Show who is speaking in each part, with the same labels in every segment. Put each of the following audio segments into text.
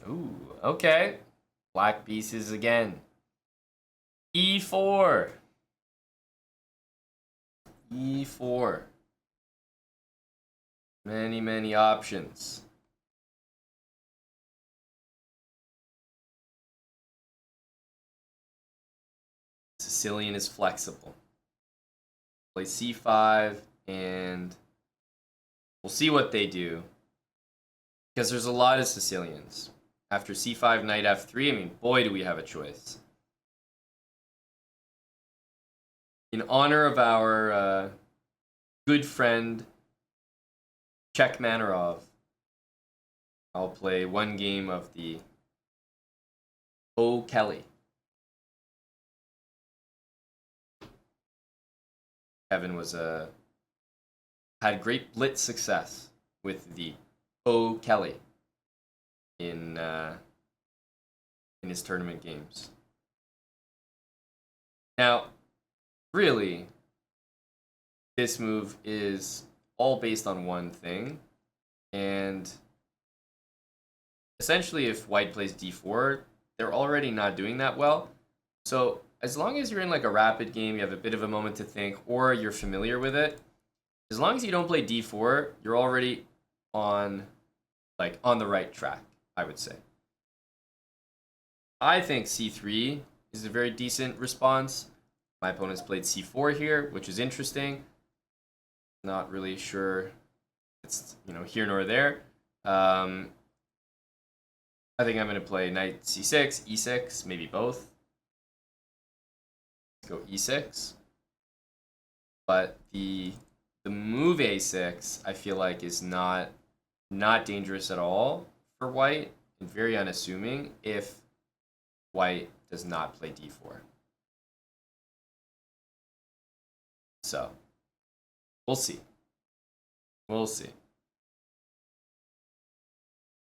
Speaker 1: Ooh, okay. Black pieces again. E4. E4. Many, many options. Sicilian is flexible. Play c5, and we'll see what they do. Because there's a lot of Sicilians. After c5, knight f3, I mean, boy, do we have a choice. In honor of our good friend, Czech Manarov, I'll play one game of the Kelly. Kevin was had great blitz success with the Kelly in his tournament games. Now, really, this move is all based on one thing, and essentially if white plays d4, they're already not doing that well. So as long as you're in like a rapid game, you have a bit of a moment to think, or you're familiar with it, as long as you don't play d4, you're already on the right track, I would say. I think c3 is a very decent response. My opponent's played c4 here, which is interesting. Not really sure it's here nor there. I think I'm going to play knight c6, e6, maybe both. Let's go e6. But the move a6, I feel like, is not dangerous at all for white, and very unassuming if white does not play d4. So, we'll see. We'll see.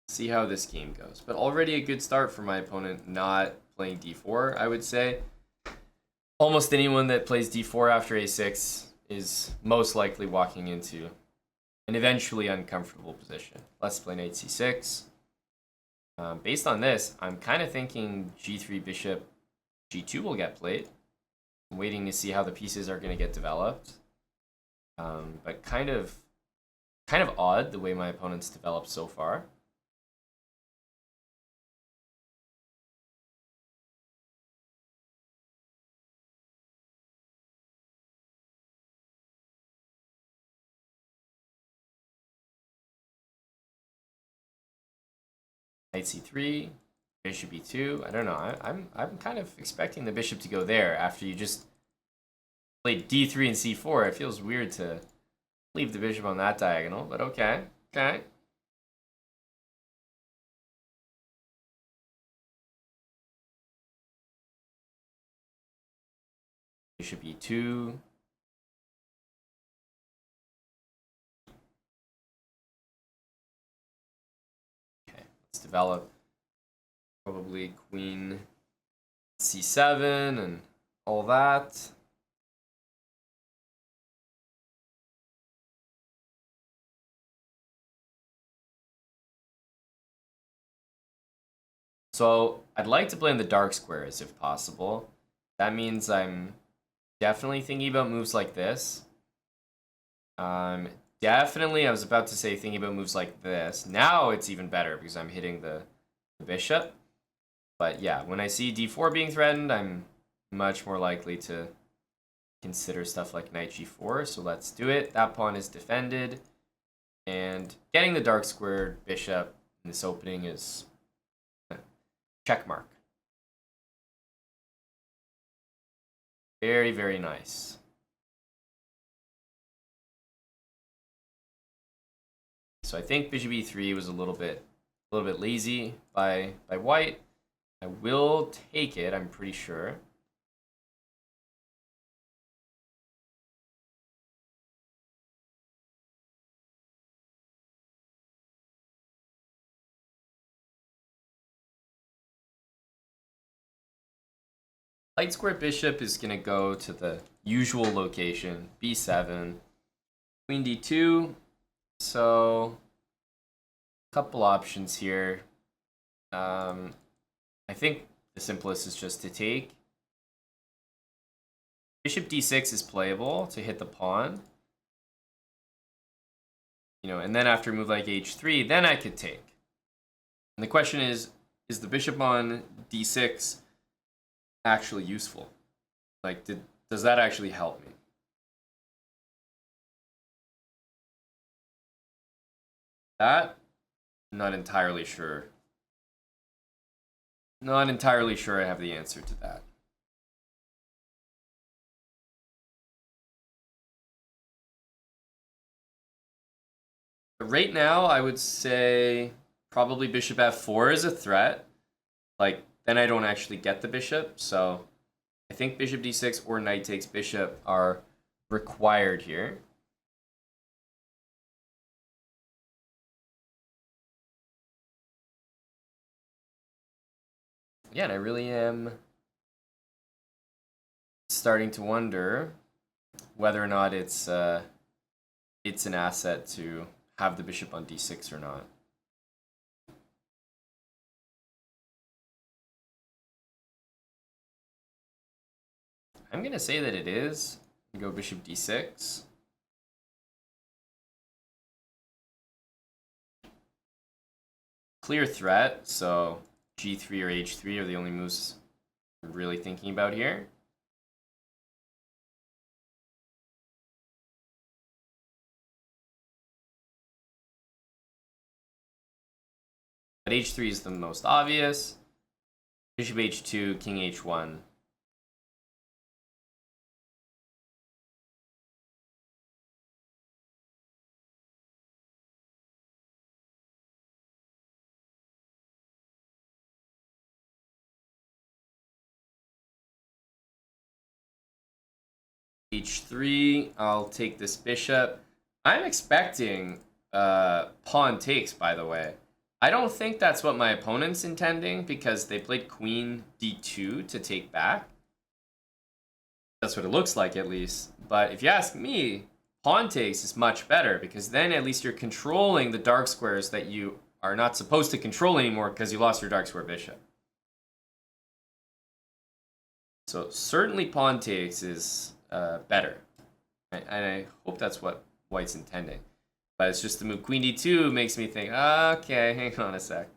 Speaker 1: See how this game goes. But already a good start for my opponent not playing d4, I would say. Almost anyone that plays d4 after a6 is most likely walking into an eventually uncomfortable position. Let's play knight c6. Based on this, I'm kind of thinking g3 bishop g2 will get played. I'm waiting to see how the pieces are going to get developed. But kind of odd the way my opponent's developed so far. Knight c3, bishop e2. I don't know. I'm kind of expecting the bishop to go there after you just played d3 and c4. It feels weird to leave the bishop on that diagonal, but okay. Okay. Bishop e2. Okay, let's develop probably queen c7 and all that. So I'd like to play in the dark squares if possible. That means I'm definitely thinking about moves like this. Definitely, I was about to say thinking about moves like this. Now it's even better because I'm hitting the bishop. But yeah, when I see d4 being threatened, I'm much more likely to consider stuff like knight g4. So let's do it. That pawn is defended. And getting the dark squared bishop in this opening is check mark. Very, very nice. So I think bishop e3 was a little bit lazy by white. I will take it, I'm pretty sure. Light square bishop is going to go to the usual location, b7, queen d2. So, a couple options here. I think the simplest is just to take. Bishop d6 is playable to hit the pawn. You know, and then after a move like h3, then I could take. And the question is the bishop on d6 actually useful? Like, does that actually help me? That, not entirely sure. Not entirely sure I have the answer to that. But right now, I would say probably bishop f4 is a threat. Like, then I don't actually get the bishop, so I think bishop d6 or knight takes bishop are required here. Yeah, and I really am starting to wonder whether or not it's an asset to have the bishop on d6 or not. I'm gonna say that it is. Go bishop d6. Clear threat, so g3 or h3 are the only moves I'm really thinking about here. But h3 is the most obvious. Bishop h2, king h1. h3, I'll take this bishop. I'm expecting pawn takes, by the way. I don't think that's what my opponent's intending because they played queen d2 to take back. That's what it looks like, at least. But if you ask me, pawn takes is much better because then at least you're controlling the dark squares that you are not supposed to control anymore because you lost your dark square bishop. So certainly pawn takes is better. And I hope that's what white's intending. But it's just the move queen d2 makes me think, okay, hang on a sec.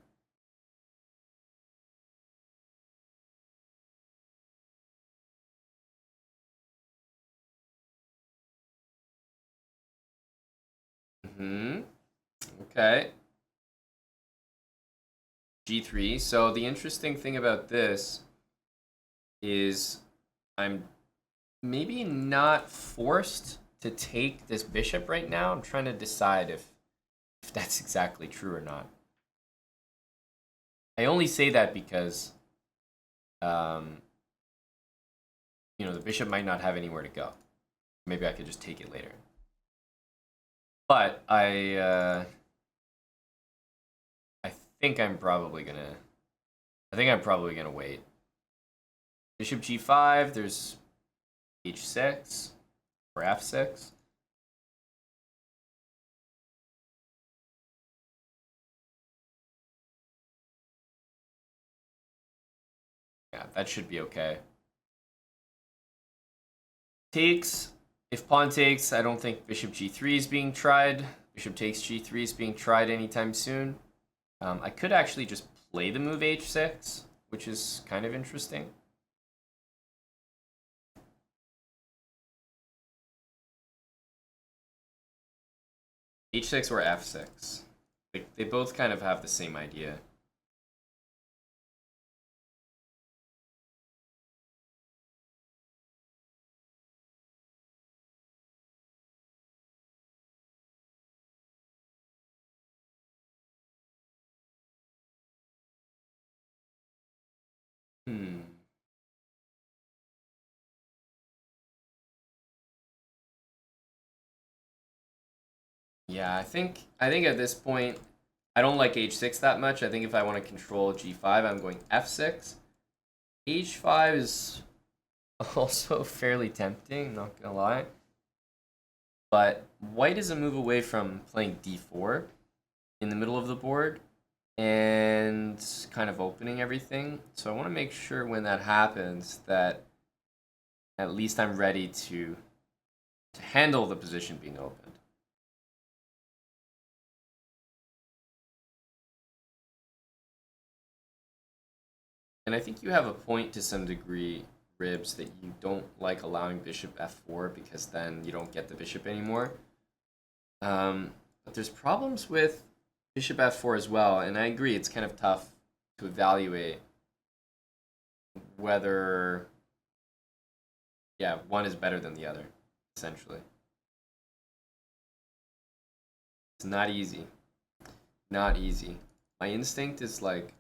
Speaker 1: Okay. g3. So the interesting thing about this is I'm maybe not forced to take this bishop right now. I'm trying to decide if that's exactly true or not. I only say that because, you know, the bishop might not have anywhere to go. Maybe I could just take it later. But I think I'm probably gonna wait. Bishop g5. There's h6 or f6. Yeah, that should be okay. Takes. If pawn takes, I don't think bishop g3 is being tried. Bishop takes g3 is being tried anytime soon. I could actually just play the move h6, which is kind of interesting. h6 or f6. They both kind of have the same idea. Yeah, I think at this point, I don't like h6 that much. I think if I want to control g5, I'm going f6. h5 is also fairly tempting, not gonna lie. But white is a move away from playing d4 in the middle of the board and kind of opening everything. So I want to make sure when that happens that at least I'm ready to handle the position being opened. And I think you have a point to some degree, Ribs, that you don't like allowing bishop f4 because then you don't get the bishop anymore. But there's problems with bishop f4 as well, and I agree it's kind of tough to evaluate whether, yeah, one is better than the other, essentially. It's not easy. Not easy. My instinct is like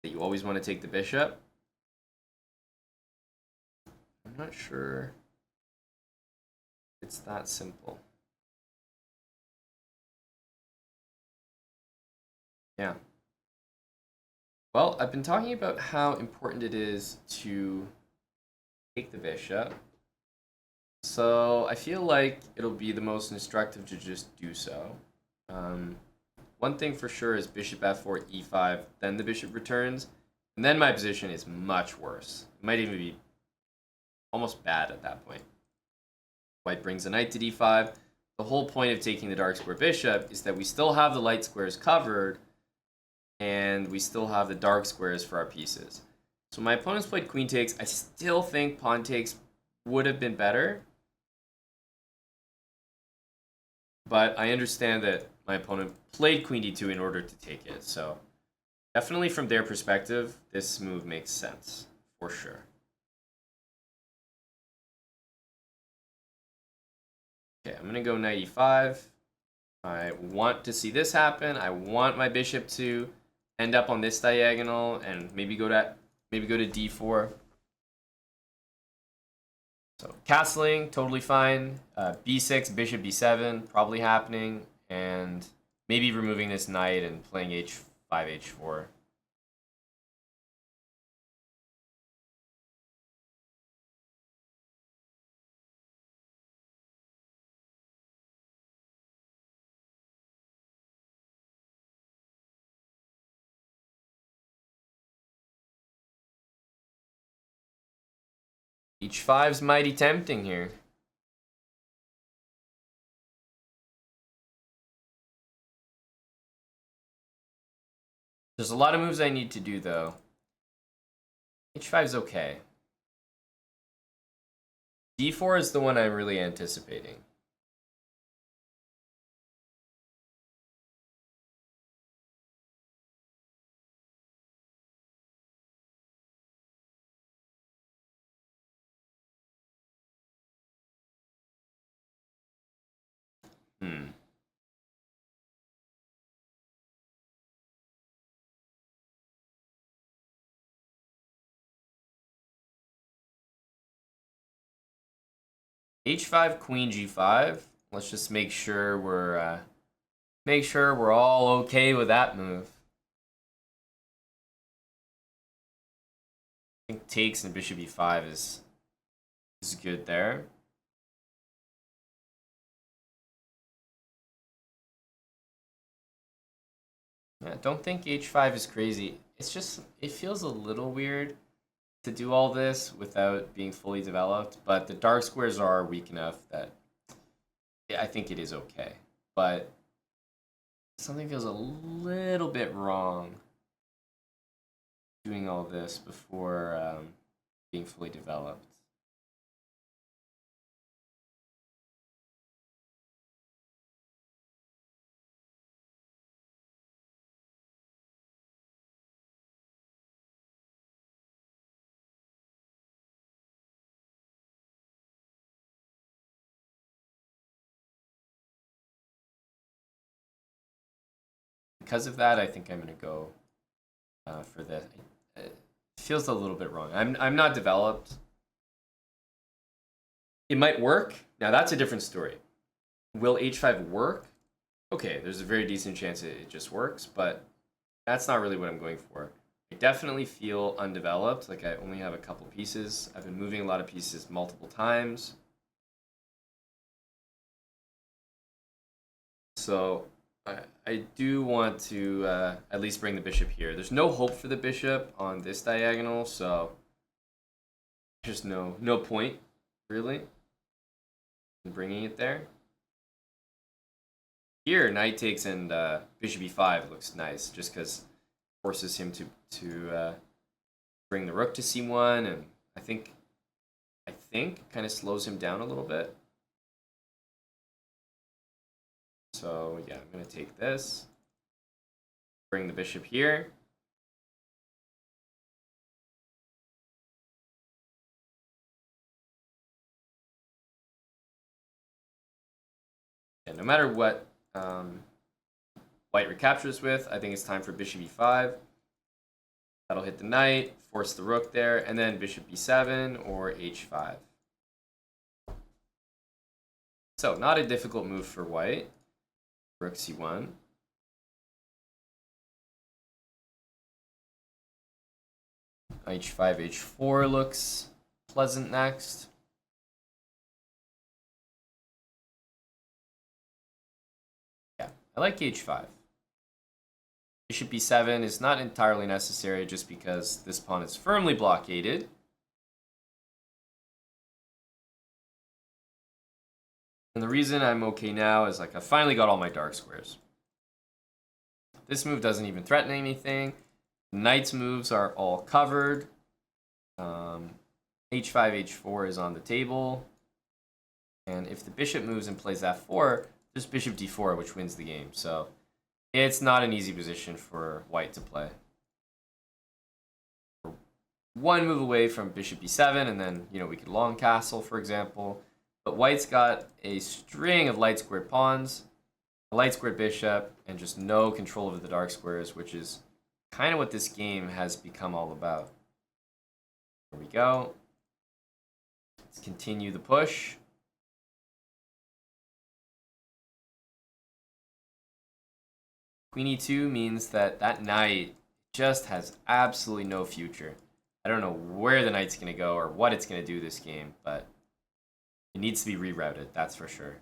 Speaker 1: that you always want to take the bishop. I'm not sure it's that simple. Yeah. Well, I've been talking about how important it is to take the bishop. So I feel like it'll be the most instructive to just do so. One thing for sure is bishop f4, e5, then the bishop returns, and then my position is much worse. It might even be almost bad at that point. White brings the knight to d5. The whole point of taking the dark square bishop is that we still have the light squares covered, and we still have the dark squares for our pieces. So my opponent's played queen takes. I still think pawn takes would have been better, but I understand that my opponent played queen d2 in order to take it. So definitely from their perspective, this move makes sense, for sure. Okay, I'm going to go knight e5. I want to see this happen. I want my bishop to end up on this diagonal and maybe go to d4. So castling, totally fine. b6, bishop b7, probably happening. And maybe removing this knight and playing h5, h4. h5's mighty tempting here. There's a lot of moves I need to do, though. h5's okay. d4 is the one I'm really anticipating. h5, queen g5. Let's just make sure we're all okay with that move. I think takes and bishop e5 is good there. Yeah, don't think h5 is crazy. It's just, it feels a little weird to do all this without being fully developed, but the dark squares are weak enough that I think it is okay. But something feels a little bit wrong doing all this before being fully developed. Because of that, I think I'm going to go for this. It feels a little bit wrong. I'm not developed. It might work. Now, that's a different story. Will h5 work? Okay, there's a very decent chance it just works, but that's not really what I'm going for. I definitely feel undeveloped, like I only have a couple pieces. I've been moving a lot of pieces multiple times. So I do want to at least bring the bishop here. There's no hope for the bishop on this diagonal, so just no point, really, in bringing it there. Here, knight takes and bishop e5 looks nice, just because forces him to bring the rook to c1, and I think kind of slows him down a little bit. So yeah, I'm gonna take this, bring the bishop here. And no matter what white recaptures with, I think it's time for bishop e5. That'll hit the knight, force the rook there, and then bishop b7 or h5. So not a difficult move for white. Rook c1. h5, h4 looks pleasant next. Yeah, I like h5. Bishop b7 is not entirely necessary just because this pawn is firmly blockaded. And the reason I'm okay now is like I finally got all my dark squares. This move doesn't even threaten anything. Knight's moves are all covered. h5, h4 is on the table. And if the bishop moves and plays f4, there's bishop d4, which wins the game. So it's not an easy position for white to play. We're one move away from bishop b7, and then we could long castle, for example. But white's got a string of light squared pawns, a light squared bishop, and just no control over the dark squares, which is kind of what this game has become all about. Here we go. Let's continue the push. Queen e2 means that knight just has absolutely no future. I don't know where the knight's going to go or what it's going to do this game, but it needs to be rerouted, that's for sure.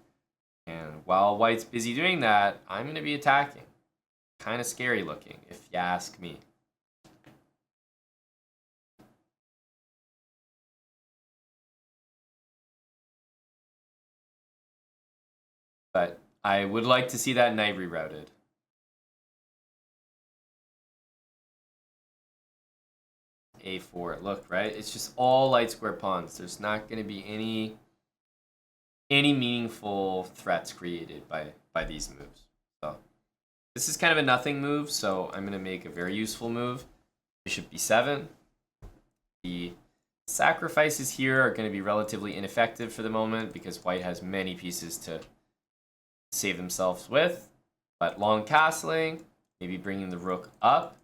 Speaker 1: And while white's busy doing that, I'm going to be attacking. Kind of scary looking, if you ask me. But I would like to see that knight rerouted. a4, look, right? It's just all light square pawns. There's not going to be any meaningful threats created by these moves. So this is kind of a nothing move, so I'm going to make a very useful move. Bishop b7. The sacrifices here are going to be relatively ineffective for the moment because white has many pieces to save themselves with. But long castling, maybe bringing the rook up,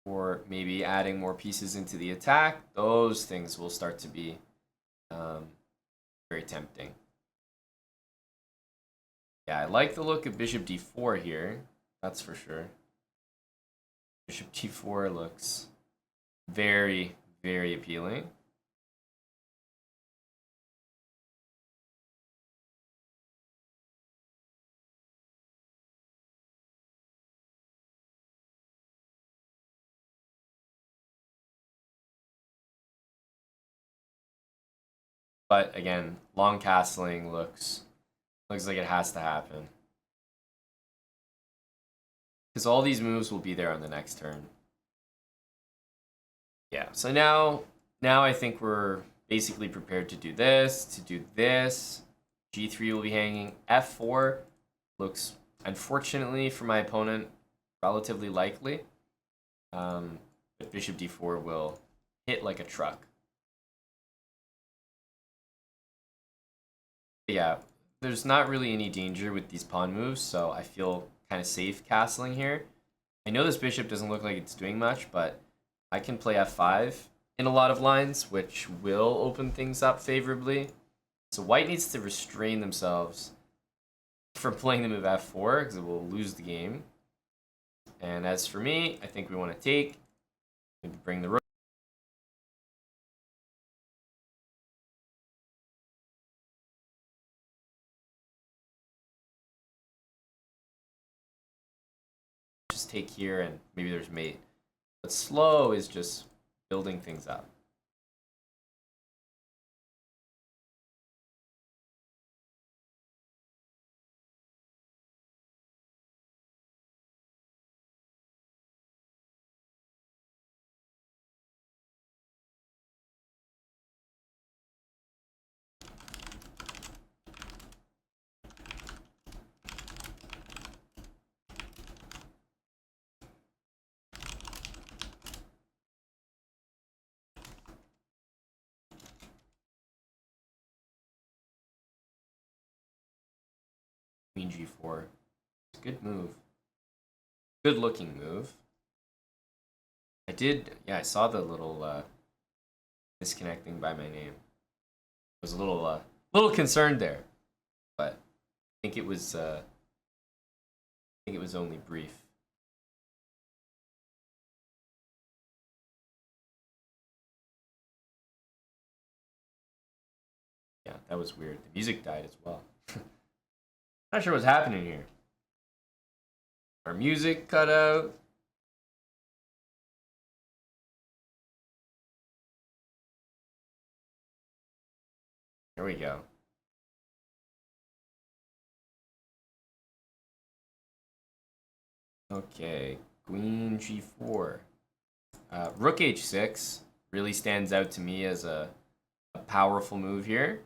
Speaker 1: or maybe adding more pieces into the attack, those things will start to be very tempting. Yeah, I like the look of bishop d4 here, that's for sure. Bishop d4 looks very, very appealing. But again, long castling looks like it has to happen. Because all these moves will be there on the next turn. Yeah, so now I think we're basically prepared to do this, G3 will be hanging. F4 looks, unfortunately for my opponent, relatively likely. But bishop d4 will hit like a truck. Yeah, there's not really any danger with these pawn moves, so I feel kind of safe castling here. I know this bishop doesn't look like it's doing much, but I can play f5 in a lot of lines, which will open things up favorably. So white needs to restrain themselves from playing the move f4, because it will lose the game. And as for me, I think we want to take, maybe bring the rook. take here and maybe there's mate. But slow is just building things up. Queen g4. It's a good move. Good looking move. I saw the little disconnecting by my name. I was a little concerned there, but I think it was only brief. Yeah, that was weird. The music died as well. Not sure what's happening here. Our music cut out. There we go. Okay, Queen g4. Rook h6 really stands out to me as a powerful move here.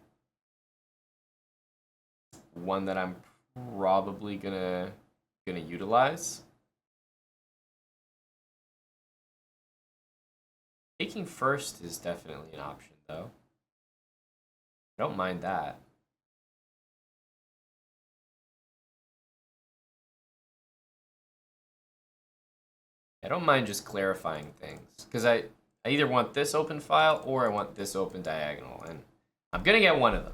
Speaker 1: One that I'm probably gonna utilize. Taking first is definitely an option, though. I don't mind that. I don't mind just clarifying things, because I either want this open file or I want this open diagonal, and I'm gonna get one of them.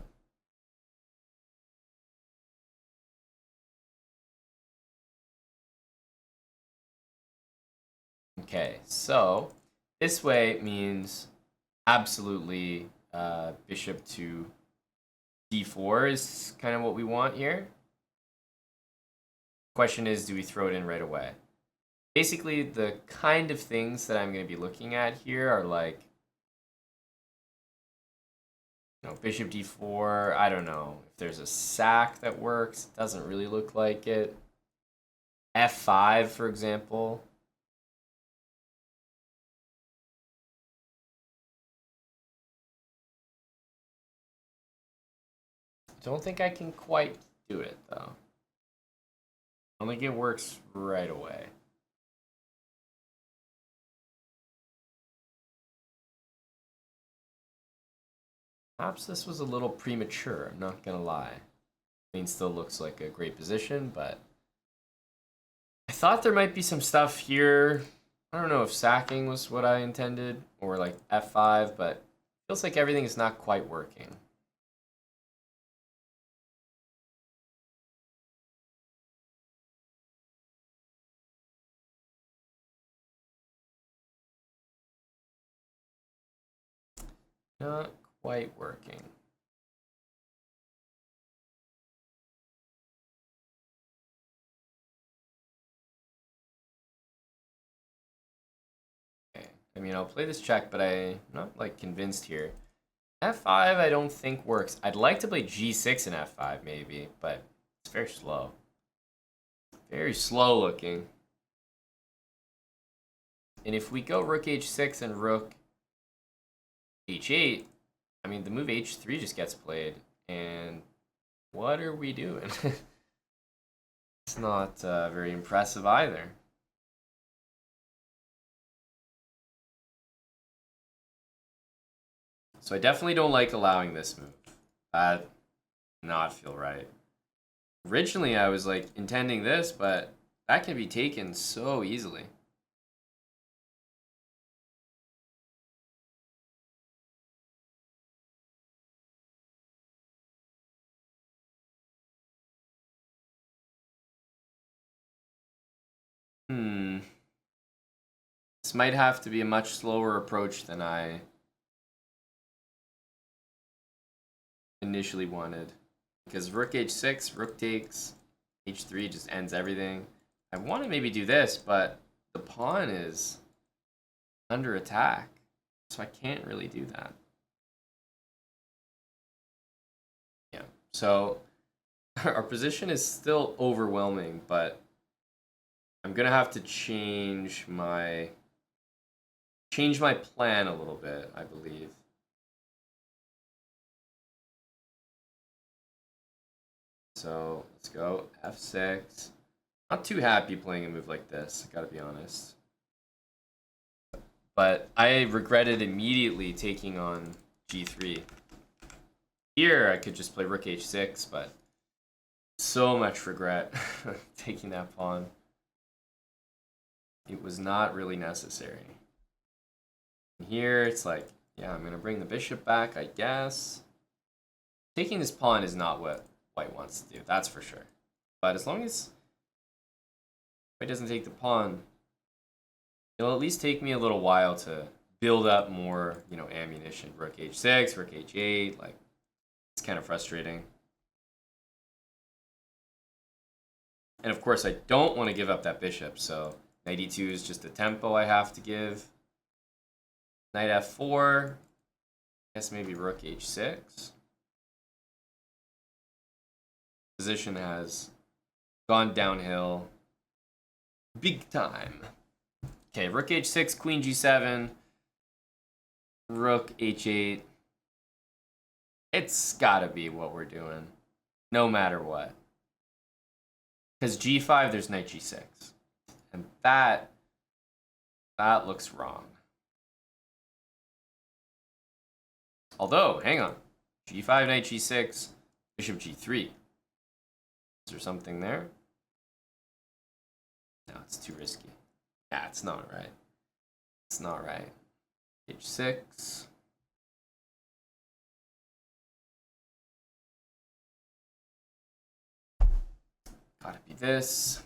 Speaker 1: Okay, so this way means absolutely bishop to d4 is kind of what we want here. Question is, do we throw it in right away? Basically, the kind of things that I'm going to be looking at here are like, bishop d4. I don't know if there's a sack that works. It doesn't really look like it. f5, for example. Don't think I can quite do it, though. I don't think it works right away. Perhaps this was a little premature, I'm not gonna lie. Queen still looks like a great position, but I thought there might be some stuff here. I don't know if sacking was what I intended, or like f5, but it feels like everything is not quite working. Not quite working. Okay. I mean, I'll play this check, but I'm not like convinced here. f5 I don't think works. I'd like to play g6 and f5 maybe, but it's very slow. Very slow looking. And if we go rook h6 and rook h8, I mean, the move h3 just gets played. And what are we doing? It's not very impressive either. So I definitely don't like allowing this move. That does not feel right. Originally, I was like intending this, but that can be taken so easily. This might have to be a much slower approach than I initially wanted. Because rook h6, rook takes, h3 just ends everything. I want to maybe do this, but the pawn is under attack, so I can't really do that. Yeah, so our position is still overwhelming, but I'm gonna have to change my plan a little bit, I believe. So let's go f6. Not too happy playing a move like this, I gotta be honest. But I regretted immediately taking on g3. Here I could just play rook h6, but so much regret taking that pawn. It was not really necessary. And here it's like, yeah, I'm gonna bring the bishop back, I guess. Taking this pawn is not what white wants to do, that's for sure. But as long as white doesn't take the pawn, it'll at least take me a little while to build up more, ammunition. Rook h6, rook h8, like, it's kind of frustrating. And of course, I don't want to give up that bishop, so knight e2 is just a tempo I have to give. Knight f4, I guess maybe rook h6. Position has gone downhill big time. Okay, rook h6, queen g7, rook h8. It's gotta be what we're doing, no matter what. Because g5, there's knight g6. And that looks wrong. Although, hang on. g5, knight g6, bishop g3. Is there something there? No, it's too risky. Yeah, it's not right. It's not right. h6. Gotta be this.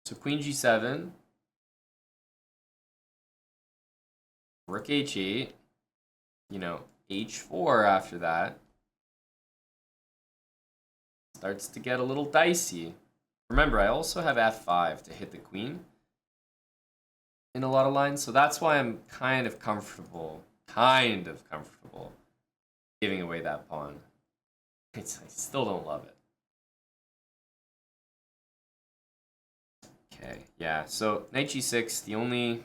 Speaker 1: So queen g7. Rook h8. H4 after that. Starts to get a little dicey. Remember, I also have f5 to hit the queen in a lot of lines, so that's why I'm kind of comfortable giving away that pawn. I still don't love it. Okay, yeah, so knight g6, the only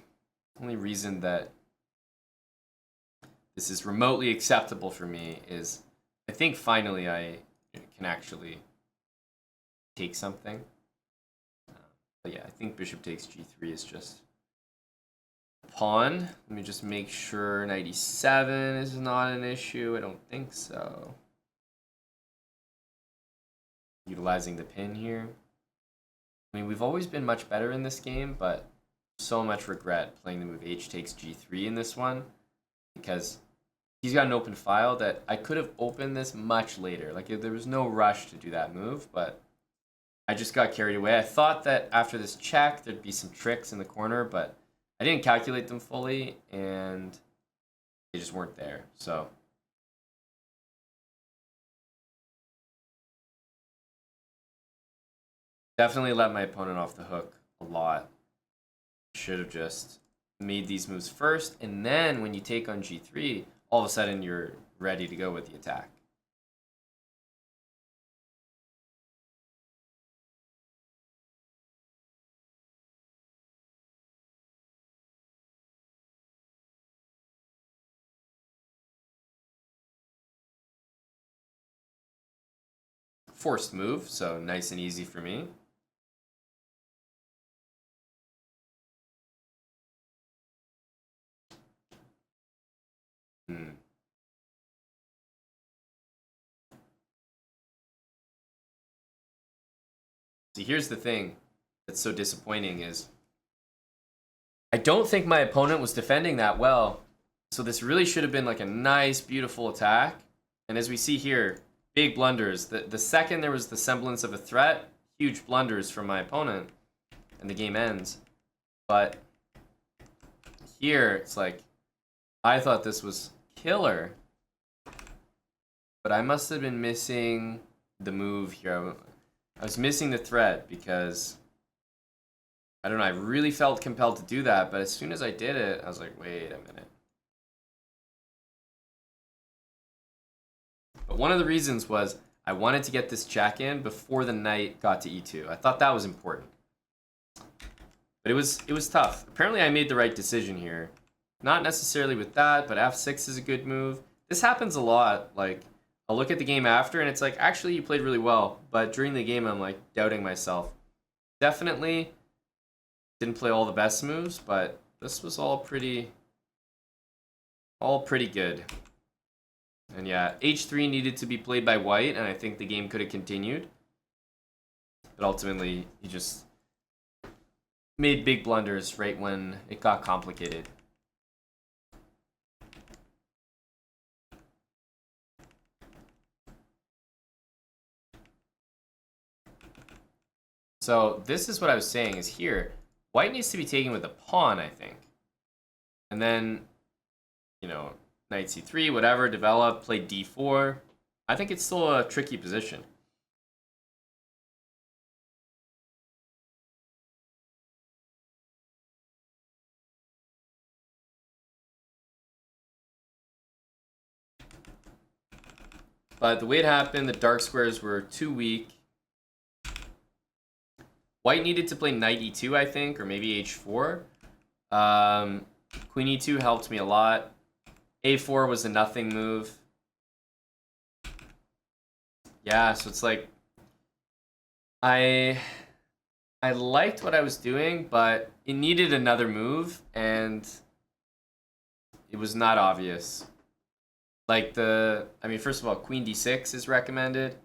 Speaker 1: reason that this is remotely acceptable for me is I think finally I can actually take something. But yeah, I think bishop takes g3 is just pawn. Let me just make sure knight e7 is not an issue. I don't think so. Utilizing the pin here. I mean, we've always been much better in this game, but so much regret playing the move h takes g3 in this one because he's got an open file that I could have opened this much later. Like, there was no rush to do that move, but I just got carried away. I thought that after this check, there'd be some tricks in the corner, but I didn't calculate them fully, and they just weren't there. So definitely let my opponent off the hook a lot. Should have just made these moves first, and then when you take on g3, all of a sudden you're ready to go with the attack. Forced move, so nice and easy for me. See, here's the thing that's so disappointing is I don't think my opponent was defending that well. So this really should have been like a nice, beautiful attack. And as we see here, big blunders. The second there was the semblance of a threat, huge blunders from my opponent, and the game ends. But here, it's like, I thought this was killer. But I must have been missing the move here. I was missing the thread because I don't know, I really felt compelled to do that, but as soon as I did it, I was like, wait a minute. But one of the reasons was I wanted to get this check in before the knight got to e2. I thought that was important. But it was tough. Apparently I made the right decision here. Not necessarily with that, but f6 is a good move. This happens a lot. Like, I'll look at the game after and it's like, actually you played really well. But during the game I'm like doubting myself. Definitely didn't play all the best moves, but this was all pretty good. And yeah, h3 needed to be played by white, and I think the game could have continued. But ultimately, he just made big blunders right when it got complicated. So this is what I was saying is here, white needs to be taken with a pawn, I think. And then, you know, knight c3, whatever, develop, play d4. I think it's still a tricky position. But the way it happened, the dark squares were too weak. White needed to play knight e2, I think, or maybe h4. Queen e2 helped me a lot. a4 was a nothing move. Yeah, so it's like I liked what I was doing, but it needed another move, and it was not obvious. Like I mean, first of all, queen d6 is recommended.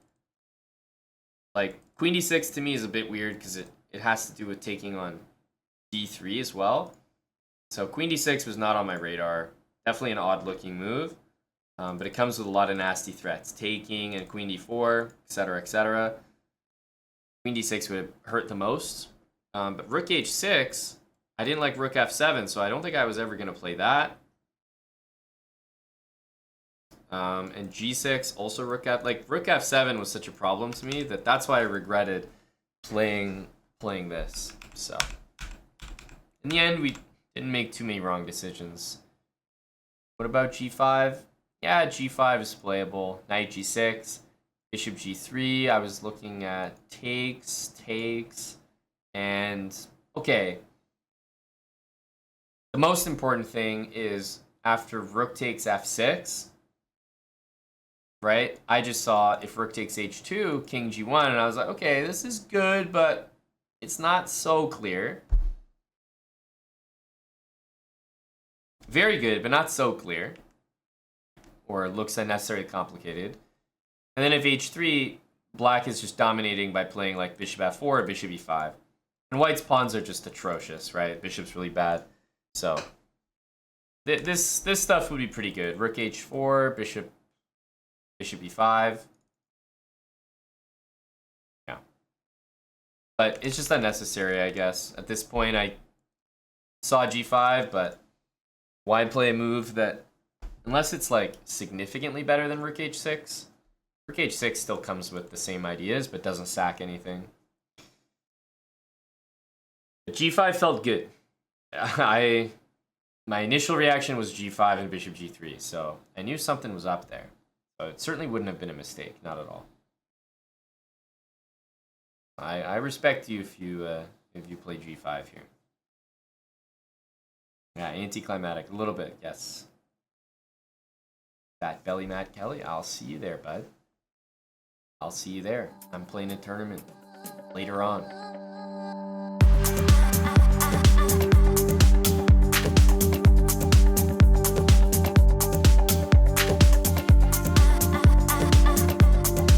Speaker 1: Like, queen d6 to me is a bit weird because it has to do with taking on d3 as well. So queen d6 was not on my radar. Definitely an odd-looking move, but it comes with a lot of nasty threats. Taking and queen d4, etc., etc. Queen d6 would have hurt the most. But rook h6, I didn't like rook f7, so I don't think I was ever going to play that. And g6, also rook f7 was such a problem to me that's why I regretted playing this. So in the end, we didn't make too many wrong decisions. What about g5? Yeah, g5 is playable. Knight g6, bishop g3. I was looking at takes, and okay. The most important thing is after rook takes f6, right? I just saw if rook takes h2, king g1, and I was like, okay, this is good, but it's not so clear. Very good, but not so clear. Or looks unnecessarily complicated. And then if h3, black is just dominating by playing like bishop f4 or bishop e5. And white's pawns are just atrocious, right? Bishop's really bad. So this stuff would be pretty good. Rook h4, bishop e5. Yeah. But it's just unnecessary, I guess. At this point, I saw g5, but why play a move that, unless it's like significantly better than rook h6? Rook h6 still comes with the same ideas, but doesn't sack anything. But g5 felt good. My initial reaction was g5 and bishop g3, so I knew something was up there. So it certainly wouldn't have been a mistake, not at all. I respect you if you play g5 here. Yeah, anticlimactic, a little bit, yes. Fat belly Matt Kelly, I'll see you there, bud. I'll see you there. I'm playing a tournament later on.